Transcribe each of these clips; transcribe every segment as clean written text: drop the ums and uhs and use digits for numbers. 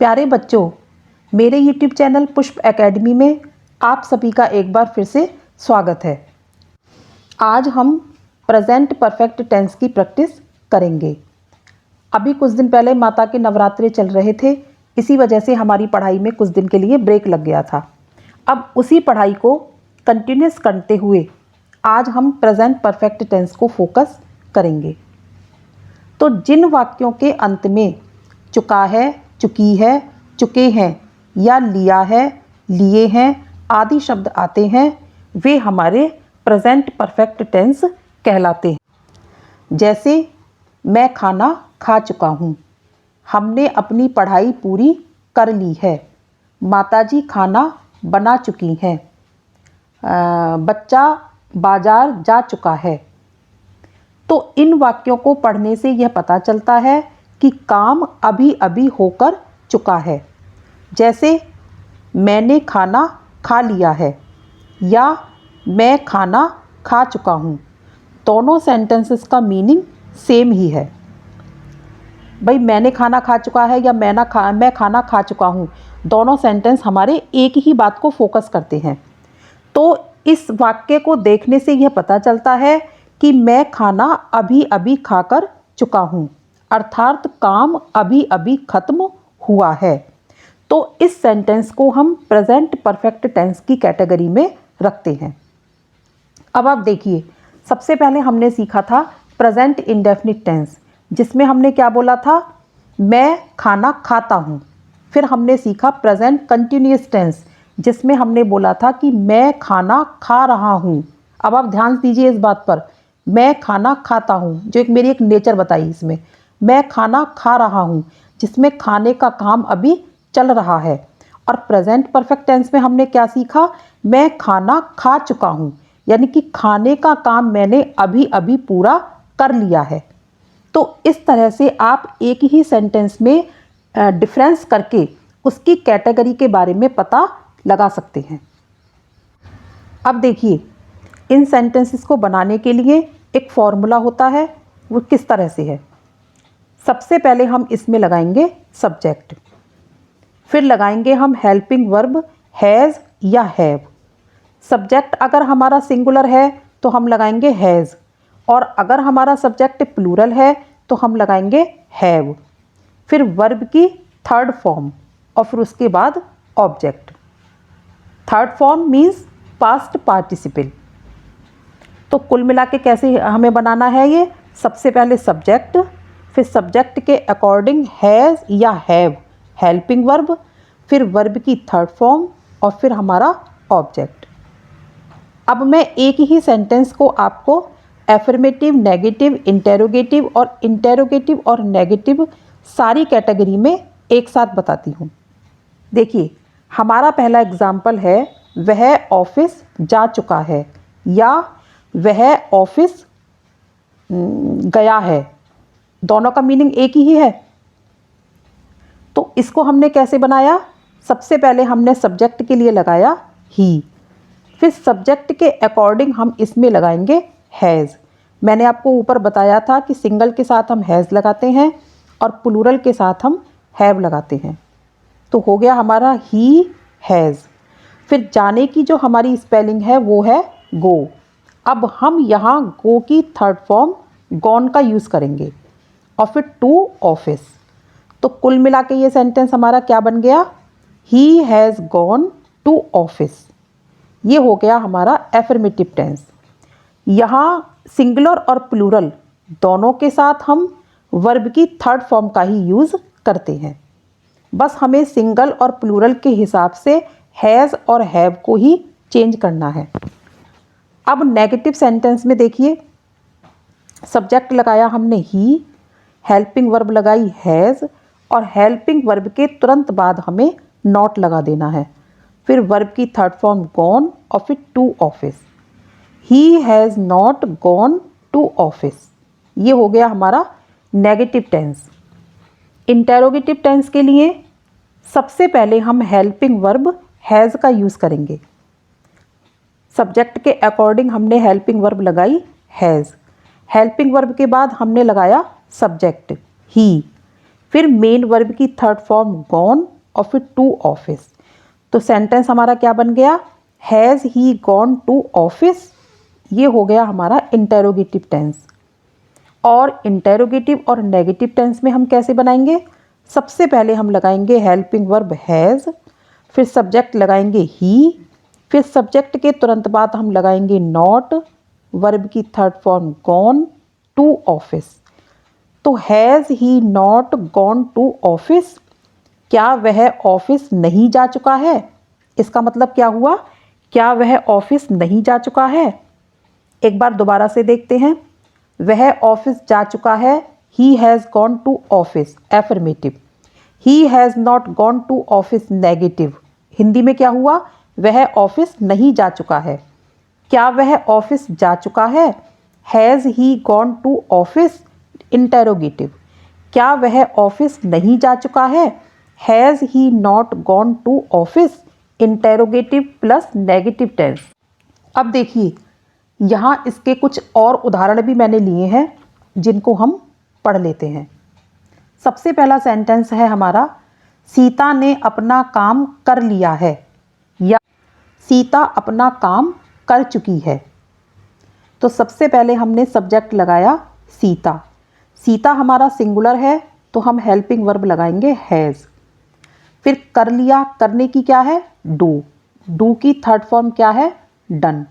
प्यारे बच्चों, मेरे YouTube चैनल पुष्प एकेडमी में आप सभी का एक बार फिर से स्वागत है। आज हम प्रेजेंट परफेक्ट टेंस की प्रैक्टिस करेंगे। अभी कुछ दिन पहले माता के नवरात्रे चल रहे थे, इसी वजह से हमारी पढ़ाई में कुछ दिन के लिए ब्रेक लग गया था। अब उसी पढ़ाई को कंटिन्यूस करते हुए आज हम प्रेजेंट परफेक्ट टेंस को फोकस करेंगे। तो जिन वाक्यों के अंत में चुका है, चुकी है, चुके हैं या लिया है, लिए हैं आदि शब्द आते हैं, वे हमारे प्रेजेंट परफेक्ट टेंस कहलाते हैं। जैसे मैं खाना खा चुका हूँ, हमने अपनी पढ़ाई पूरी कर ली है, माताजी खाना बना चुकी हैं, बच्चा बाजार जा चुका है। तो इन वाक्यों को पढ़ने से यह पता चलता है कि काम अभी अभी होकर चुका है। जैसे मैंने खाना खा लिया है या मैं खाना खा चुका हूँ, दोनों सेंटेंसेस का मीनिंग सेम ही है। भाई मैंने खाना खा चुका है या मैं खाना खा चुका हूँ, दोनों सेंटेंस हमारे एक ही बात को फोकस करते हैं। तो इस वाक्य को देखने से यह पता चलता है कि मैं खाना अभी अभी खाकर चुका हूँ, अर्थात काम अभी अभी खत्म हुआ है। तो इस सेंटेंस को हम प्रेजेंट परफेक्ट टेंस की कैटेगरी में रखते हैं। अब आप देखिए, सबसे पहले हमने सीखा था प्रेजेंट इंडेफिनिट टेंस, जिसमें हमने क्या बोला था, मैं खाना खाता हूँ। फिर हमने सीखा प्रेजेंट कंटिन्यूअस टेंस, जिसमें हमने बोला था कि मैं खाना खा रहा हूँ। अब आप ध्यान दीजिए इस बात पर, मैं खाना खाता हूँ, जो मेरी एक नेचर बताई इसमें, मैं खाना खा रहा हूँ, जिसमें खाने का काम अभी चल रहा है। और प्रेजेंट परफेक्ट टेंस में हमने क्या सीखा, मैं खाना खा चुका हूँ, यानी कि खाने का काम मैंने अभी अभी पूरा कर लिया है। तो इस तरह से आप एक ही सेंटेंस में डिफरेंस करके उसकी कैटेगरी के बारे में पता लगा सकते हैं। अब देखिए, इन सेंटेंसेस को बनाने के लिए एक फॉर्मूला होता है, वो किस तरह से है। सबसे पहले हम इसमें लगाएंगे सब्जेक्ट, फिर लगाएंगे हम हेल्पिंग वर्ब हैज़ या हैव। सब्जेक्ट अगर हमारा सिंगुलर है तो हम लगाएंगे हैज़, और अगर हमारा सब्जेक्ट प्लूरल है तो हम लगाएंगे हैव। फिर वर्ब की थर्ड फॉर्म और फिर उसके बाद object. Third form means past participle. तो कुल मिला के कैसे हमें बनाना है ये, सबसे पहले सब्जेक्ट, फिर सब्जेक्ट के अकॉर्डिंग हैज़ या हैव हेल्पिंग वर्ब, फिर वर्ब की थर्ड फॉर्म और फिर हमारा ऑब्जेक्ट। अब मैं एक ही सेंटेंस को आपको एफर्मेटिव, नेगेटिव, इंटेरोगेटिव और नेगेटिव सारी कैटेगरी में एक साथ बताती हूँ। देखिए, हमारा पहला एग्जाम्पल है, वह ऑफिस जा चुका है या वह ऑफिस गया है। दोनों का मीनिंग एक ही है। तो इसको हमने कैसे बनाया, सबसे पहले हमने सब्जेक्ट के लिए लगाया ही, फिर सब्जेक्ट के अकॉर्डिंग हम इसमें लगाएंगे हैज़। मैंने आपको ऊपर बताया था कि सिंगल के साथ हम हैज़ लगाते हैं और प्लूरल के साथ हम हैव लगाते हैं। तो हो गया हमारा ही हैज़। फिर जाने की जो हमारी स्पेलिंग है वो है गो। अब हम यहाँ गो की थर्ड फॉर्म गॉन का यूज़ करेंगे और फिर टू ऑफिस। तो कुल मिला के ये सेंटेंस हमारा क्या बन गया, he has gone to office. ये हो गया हमारा एफर्मेटिव टेंस। यहाँ सिंगुलर और प्लूरल दोनों के साथ हम वर्ब की थर्ड फॉर्म का ही यूज़ करते हैं। बस हमें सिंगल और प्लूरल के हिसाब से हैज़ और हैव को ही चेंज करना है। अब नेगेटिव सेंटेंस में देखिए, सब्जेक्ट लगाया हमने ही, हेल्पिंग वर्ब लगाई हैज़ और हेल्पिंग वर्ब के तुरंत बाद हमें नॉट लगा देना है। फिर वर्ब की थर्ड फॉर्म गॉन और फिर to office. He has not gone to office. ये हो गया हमारा नेगेटिव टेंस। इंटेरोगेटिव टेंस के लिए सबसे पहले हम हेल्पिंग वर्ब हैज़ का यूज़ करेंगे। सब्जेक्ट के अकॉर्डिंग हमने हेल्पिंग वर्ब लगाई हैज़। हेल्पिंग वर्ब के बाद हमने लगाया सब्जेक्ट ही, फिर मेन वर्ब की थर्ड फॉर्म गॉन और फिर टू ऑफिस। तो सेंटेंस हमारा क्या बन गया, has he gone to office. ये हो गया हमारा इंटेरोगेटिव टेंस। और इंटेरोगेटिव और नेगेटिव टेंस में हम कैसे बनाएंगे, सबसे पहले हम लगाएंगे हेल्पिंग वर्ब हैज़, फिर सब्जेक्ट लगाएंगे ही, फिर सब्जेक्ट के तुरंत बाद हम लगाएंगे नॉट, वर्ब की third form gone to office. तो has he not gone to office, क्या वह ऑफिस नहीं जा चुका है। इसका मतलब क्या हुआ, क्या वह ऑफिस नहीं जा चुका है। एक बार दोबारा से देखते हैं, वह ऑफिस जा चुका है, he has gone to office affirmative, he has not gone to office negative. Hindi में क्या हुआ, वह ऑफिस नहीं जा चुका है। क्या वह ऑफिस जा चुका है, has he gone to office interrogative, क्या वह ऑफिस नहीं जा चुका है, has he not gone to office interrogative plus negative tense. अब देखिए यहाँ इसके कुछ और उदाहरण भी मैंने लिए हैं जिनको हम पढ़ लेते हैं। सबसे पहला सेंटेंस है हमारा, सीता ने अपना काम कर लिया है, या सीता अपना काम कर चुकी है। तो सबसे पहले हमने सब्जेक्ट लगाया सीता, सीता हमारा सिंगुलर है तो हम हेल्पिंग वर्ब लगाएंगे हैज़। फिर कर लिया, करने की क्या है डू, डू की थर्ड फॉर्म क्या है डन,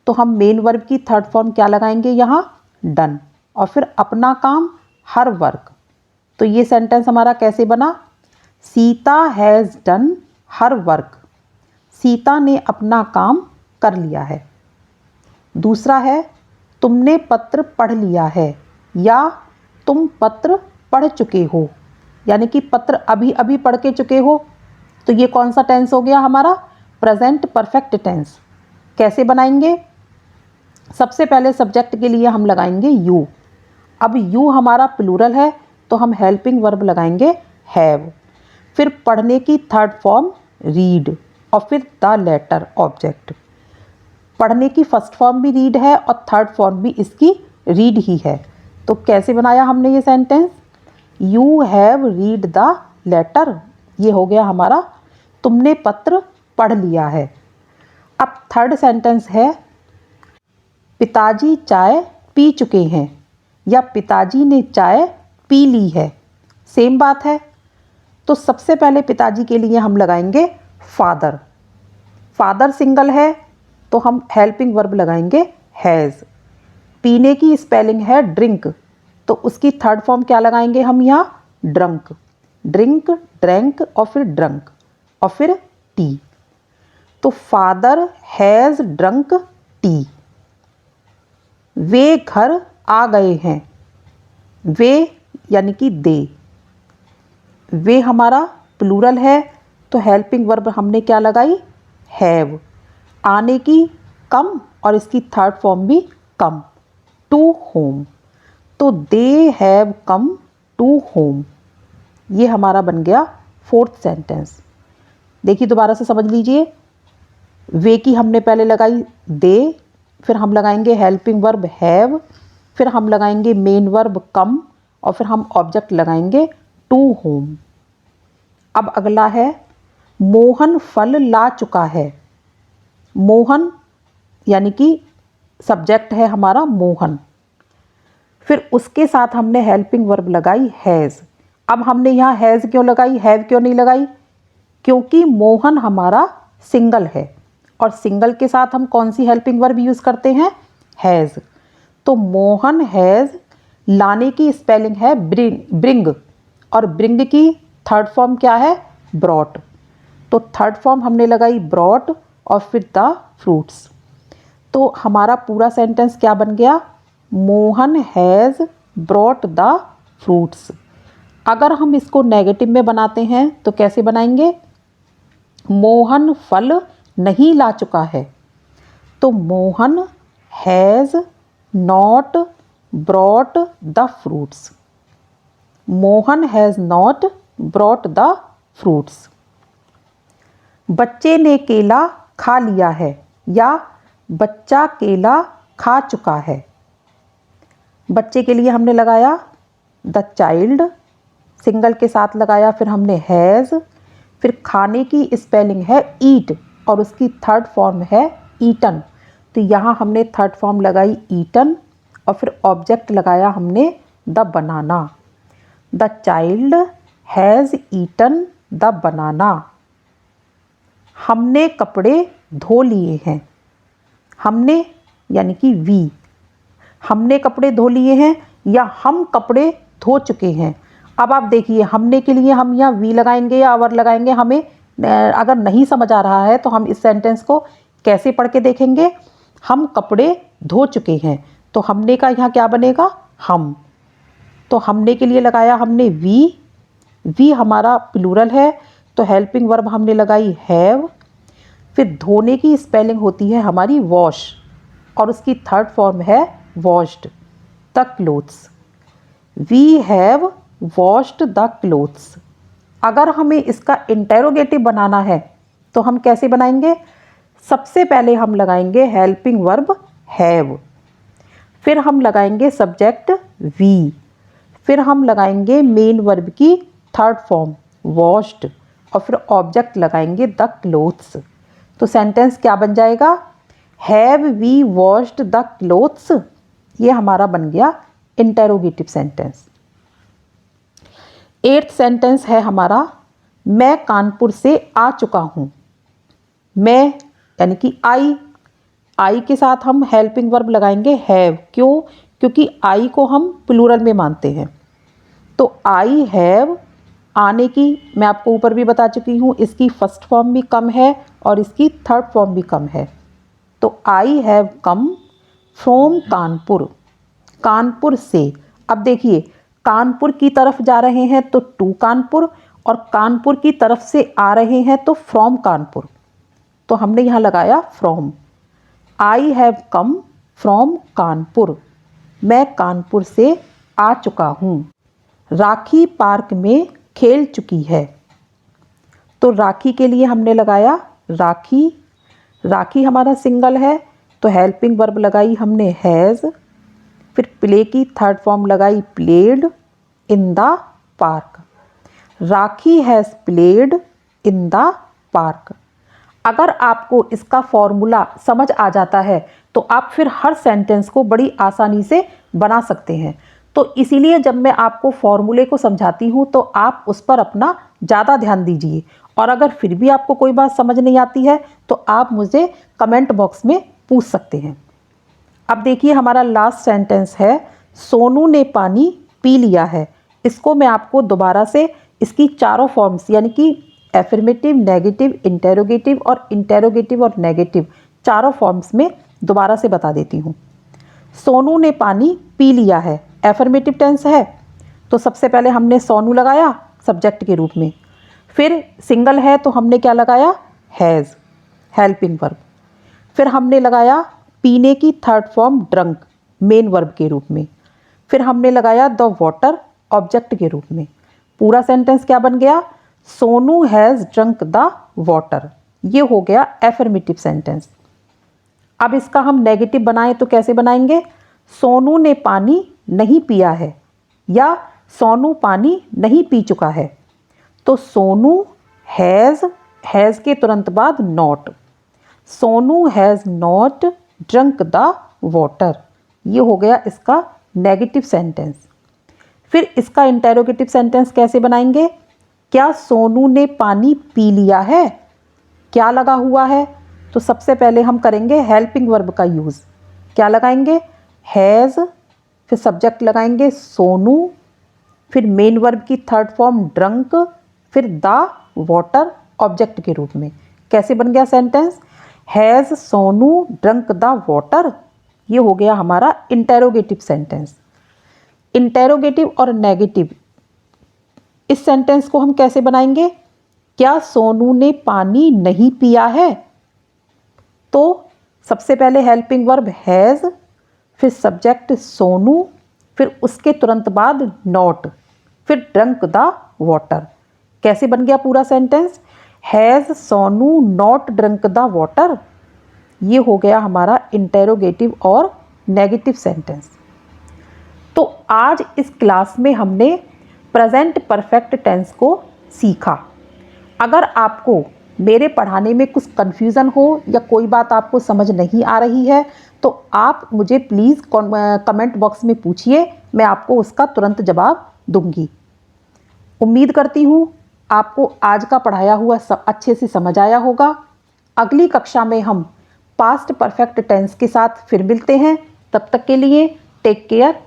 तो हम मेन वर्ब की थर्ड फॉर्म क्या लगाएंगे यहाँ डन। और फिर अपना काम हर वर्क, तो ये सेंटेंस हमारा कैसे बना, Sita has done her work, Sita ने अपना काम कर लिया है। दूसरा है, तुमने पत्र पढ़ लिया है, या तुम पत्र पढ़ चुके हो, यानी कि पत्र अभी अभी पढ़ के चुके हो। तो ये कौन सा टेंस हो गया हमारा, प्रेजेंट परफेक्ट टेंस। कैसे बनाएंगे, सबसे पहले सब्जेक्ट के लिए हम लगाएंगे यू। अब यू हमारा प्लूरल है तो हम हेल्पिंग वर्ब लगाएंगे हैव। फिर पढ़ने की थर्ड फॉर्म रीड और फिर द लेटर ऑब्जेक्ट। पढ़ने की फर्स्ट फॉर्म भी रीड है और थर्ड फॉर्म भी इसकी रीड ही है। तो कैसे बनाया हमने ये sentence, you have read the letter, ये हो गया हमारा तुमने पत्र पढ़ लिया है। अब थर्ड सेंटेंस है, पिताजी चाय पी चुके हैं, या पिताजी ने चाय पी ली है, सेम बात है। तो सबसे पहले पिताजी के लिए हम लगाएंगे फादर, फादर सिंगल है तो हम हेल्पिंग वर्ब लगाएंगे हैज़। पीने की स्पेलिंग है ड्रिंक, तो उसकी थर्ड फॉर्म क्या लगाएंगे हम यहाँ ड्रंक, ड्रिंक ड्रैंक और फिर ड्रंक और फिर टी। तो फादर हैज़ ड्रंक टी। वे घर आ गए हैं, वे यानी कि दे, वे हमारा प्लूरल है तो हेल्पिंग वर्ब हमने क्या लगाई हैव। आने की कम और इसकी थर्ड फॉर्म भी कम, टू होम, तो they have come to home. ये हमारा बन गया फोर्थ सेंटेंस। देखिए दोबारा से समझ लीजिए, वे की हमने पहले लगाई दे, फिर हम लगाएंगे हेल्पिंग वर्ब हैव, फिर हम लगाएंगे मेन वर्ब कम और फिर हम ऑब्जेक्ट लगाएंगे टू होम। अब अगला है, मोहन फल ला चुका है। मोहन यानी कि सब्जेक्ट है हमारा मोहन, फिर उसके साथ हमने हेल्पिंग वर्ब लगाई हैज़। अब हमने यहाँ हैज़ क्यों लगाई, हैव क्यों नहीं लगाई, क्योंकि मोहन हमारा सिंगल है और सिंगल के साथ हम कौन सी हेल्पिंग वर्ब यूज़ करते हैं हैज़। तो मोहन हैज़, लाने की स्पेलिंग है ब्रिंग और ब्रिंग की थर्ड फॉर्म क्या है ब्रॉट, तो थर्ड फॉर्म हमने लगाई ब्रॉट और फिर द फ्रूट्स। तो हमारा पूरा सेंटेंस क्या बन गया, Mohan has brought the fruits. अगर हम इसको नेगेटिव में बनाते हैं तो कैसे बनाएंगे, मोहन फल नहीं ला चुका है, तो Mohan has not brought the fruits, Mohan has not brought the fruits. बच्चे ने केला खा लिया है, या बच्चा केला खा चुका है। बच्चे के लिए हमने लगाया द चाइल्ड, सिंगल के साथ लगाया, फिर हमने हैज़, फिर खाने की स्पेलिंग है ईट और उसकी थर्ड फॉर्म है ईटन। तो यहाँ हमने थर्ड फॉर्म लगाई ईटन और फिर ऑब्जेक्ट लगाया हमने the banana. The child has eaten the banana. हमने कपड़े धो लिए हैं। हमने यानी कि वी, हमने कपड़े धो लिए हैं या हम कपड़े धो चुके हैं। अब आप देखिए, हमने के लिए हम यहाँ वी लगाएंगे या आवर लगाएंगे, हमें अगर नहीं समझ आ रहा है तो हम इस सेंटेंस को कैसे पढ़ के देखेंगे। हम कपड़े धो चुके हैं, तो हमने का यहाँ क्या बनेगा, हम। तो हमने के लिए लगाया हमने वी हमारा प्लूरल है, तो हेल्पिंग वर्ब हमने लगाई हैव। फिर धोने की स्पेलिंग होती है हमारी वॉश और उसकी थर्ड फॉर्म है washed the clothes. We have washed the clothes. अगर हमें इसका इंटेरोगेटिव बनाना है तो हम कैसे बनाएंगे। सबसे पहले हम लगाएंगे हेल्पिंग वर्ब हैव, फिर हम लगाएंगे सब्जेक्ट वी, फिर हम लगाएंगे मेन वर्ब की थर्ड फॉर्म वॉश्ड और फिर ऑब्जेक्ट लगाएंगे द क्लोथ्स। तो सेंटेंस क्या बन जाएगा, have we washed the clothes. ये हमारा बन गया इंटेरोगेटिव सेंटेंस। 8th सेंटेंस है हमारा, मैं कानपुर से आ चुका हूँ। मैं यानी कि आई के साथ हम हेल्पिंग वर्ब लगाएंगे हैव। क्यों, क्योंकि आई को हम प्लूरल में मानते हैं। तो आई हैव, आने की मैं आपको ऊपर भी बता चुकी हूँ, इसकी फर्स्ट फॉर्म भी कम है और इसकी थर्ड फॉर्म भी कम है। तो I have come from Kanpur, Kanpur से। अब देखिए, कानपुर की तरफ जा रहे हैं तो टू कानपुर, और कानपुर की तरफ से आ रहे हैं तो फ्रॉम कानपुर। तो हमने यहाँ लगाया from. I have come from Kanpur, मैं कानपुर से आ चुका हूँ। राखी पार्क में खेल चुकी है। तो राखी के लिए हमने लगाया राखी। राखी हमारा सिंगल है तो हेल्पिंग वर्ब लगाई हमने हैज़, फिर प्ले की थर्ड फॉर्म लगाई played in the park. Rakhi has played in the park. अगर आपको इसका फॉर्मूला समझ आ जाता है तो आप फिर हर सेंटेंस को बड़ी आसानी से बना सकते हैं। तो इसीलिए जब मैं आपको फॉर्मूले को समझाती हूँ तो आप उस पर अपना ज़्यादा ध्यान दीजिए, और अगर फिर भी आपको कोई बात समझ नहीं आती है तो आप मुझे कमेंट बॉक्स में पूछ सकते हैं। अब देखिए, हमारा लास्ट सेंटेंस है, सोनू ने पानी पी लिया है। इसको मैं आपको दोबारा से इसकी चारों फॉर्म्स यानी कि एफर्मेटिव, नेगेटिव, इंटेरोगेटिव और नेगेटिव चारों फॉर्म्स में दोबारा से बता देती हूँ। सोनू ने पानी पी लिया है, एफर्मेटिव टेंस है, तो सबसे पहले हमने सोनू लगाया सब्जेक्ट के रूप में। फिर सिंगल है तो हमने क्या लगाया, हैज़, हेल्पिंग वर्ब। फिर हमने लगाया पीने की third form drunk, main verb के रूप में। फिर हमने लगाया द वाटर, ऑब्जेक्ट के रूप में। पूरा सेंटेंस क्या बन गया, Sonu has drunk the water. ये हो गया एफर्मेटिव सेंटेंस। अब इसका हम नेगेटिव बनाएं तो कैसे बनाएंगे, सोनू ने पानी नहीं पिया है या सोनू पानी नहीं पी चुका है। तो सोनू हैज़ के तुरंत बाद not, Sonu has not drunk the water. ये हो गया इसका नेगेटिव सेंटेंस। फिर इसका इंटेरोगेटिव सेंटेंस कैसे बनाएंगे, क्या सोनू ने पानी पी लिया है, क्या लगा हुआ है। तो सबसे पहले हम करेंगे हेल्पिंग वर्ब का यूज़। क्या लगाएंगे, हैज़, फिर सब्जेक्ट लगाएंगे सोनू, फिर मेन वर्ब की थर्ड फॉर्म ड्रंक, फिर द वाटर ऑब्जेक्ट के रूप में। कैसे बन गया sentence, has Sonu drunk the water. ये हो गया हमारा इंटेरोगेटिव सेंटेंस। इंटेरोगेटिव और नेगेटिव, इस सेंटेंस को हम कैसे बनाएंगे, क्या सोनू ने पानी नहीं पिया है। तो सबसे पहले हेल्पिंग वर्ब हैज़, फिर सब्जेक्ट सोनू, फिर उसके तुरंत बाद नॉट, फिर ड्रंक द वाटर। कैसे बन गया पूरा sentence, has Sonu not drunk the water. ये हो गया हमारा इंटेरोगेटिव और नेगेटिव सेंटेंस। तो आज इस क्लास में हमने प्रेजेंट परफेक्ट टेंस को सीखा। अगर आपको मेरे पढ़ाने में कुछ कन्फ्यूज़न हो या कोई बात आपको समझ नहीं आ रही है तो आप मुझे प्लीज़ कमेंट बॉक्स में पूछिए, मैं आपको उसका तुरंत जवाब दूंगी। उम्मीद करती हूँ आपको आज का पढ़ाया हुआ सब अच्छे से समझ आया होगा। अगली कक्षा में हम पास्ट परफेक्ट टेंस के साथ फिर मिलते हैं। तब तक के लिए टेक केयर।